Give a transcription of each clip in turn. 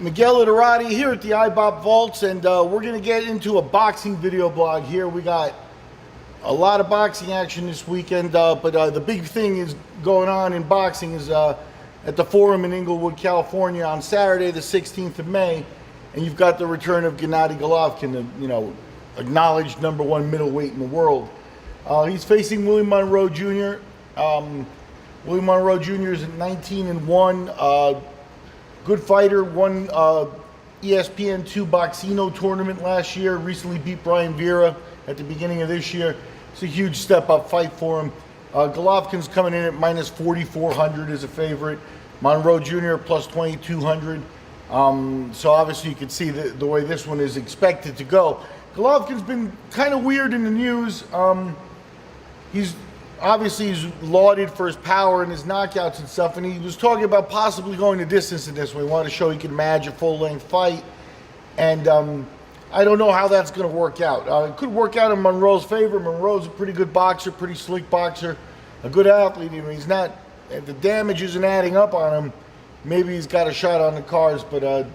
Miguel Iterati here at the iBot Vaults, and we're going to get into a boxing video blog here. We got a lot of boxing action this weekend, but the big thing is going on in boxing is at the Forum in Inglewood, California on Saturday, the 16th of May, and you've got the return of Gennady Golovkin, the acknowledged #1 middleweight in the world. He's facing WIllie Monroe Jr. WIllie Monroe Jr. is at 19-1. Good fighter, won ESPN2 Boxino tournament last year, recently beat Brian Vera at the beginning of this year. It's a huge step-up fight for him. Golovkin's coming in at minus 4,400 as a favorite. Monroe Jr. plus 2,200. So obviously you can see the way this one is expected to go. Golovkin's been kind of weird in the news. He's lauded for his power and his knockouts and stuff, and he was talking about possibly going the distance in this one. He wanted to show he can manage a full-length fight, and I don't know how that's going to work out. It could work out in Monroe's favor. Monroe's a pretty good boxer, pretty slick boxer, a good athlete. I mean, he's not, the damage isn't adding up on him. Maybe he's got a shot on the cards, but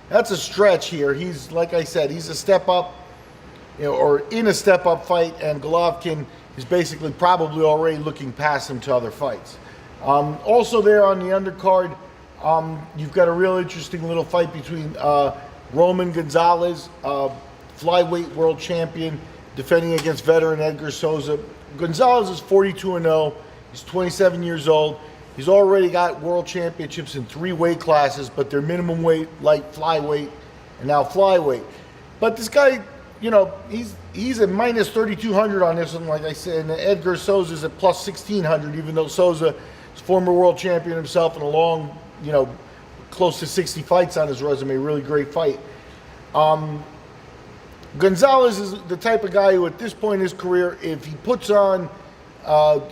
that's a stretch here. He's, like I said, he's a step up, or in a step up fight, and Golovkin is basically probably already looking past him to other fights. Also there on the undercard, you've got a real interesting little fight between Roman Gonzalez, flyweight world champion, defending against veteran Edgar Souza. Gonzalez is 42-0. He's 27 years old. He's already got world championships in 3 weight classes, but they're minimum weight, light flyweight, and now flyweight. But this guy, he's at minus 3,200 on this one, like I said, and Edgar Souza's at plus 1,600, even though Souza is former world champion himself and a long, close to 60 fights on his resume, really great fight. Gonzalez is the type of guy who at this point in his career, if he puts on,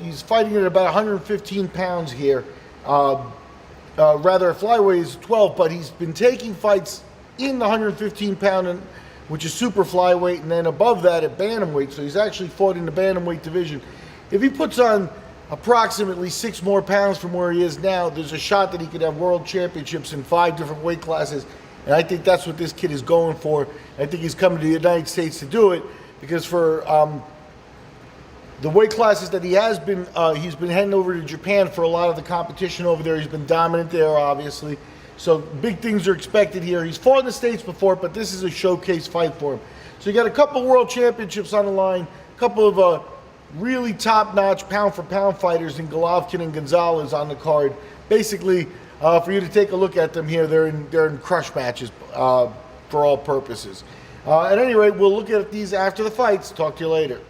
he's fighting at about 115 pounds here, rather flyweight is 12, but he's been taking fights in the 115 pound which is super flyweight, and then above that at bantamweight. So he's actually fought in the bantamweight division. If he puts on approximately 6 more pounds from where he is now, there's a shot that he could have world championships in 5 different weight classes. And I think that's what this kid is going for. I think he's coming to the United States to do it, because for the weight classes that he has been, he's been heading over to Japan for a lot of the competition over there. He's been dominant there, obviously. So big things are expected here. He's fought in the States before, but this is a showcase fight for him. So you got a couple world championships on the line, a couple of really top-notch pound-for-pound fighters in Golovkin and Gonzalez on the card. Basically, for you to take a look at them here, they're in crush matches for all purposes. At any rate, we'll look at these after the fights. Talk to you later.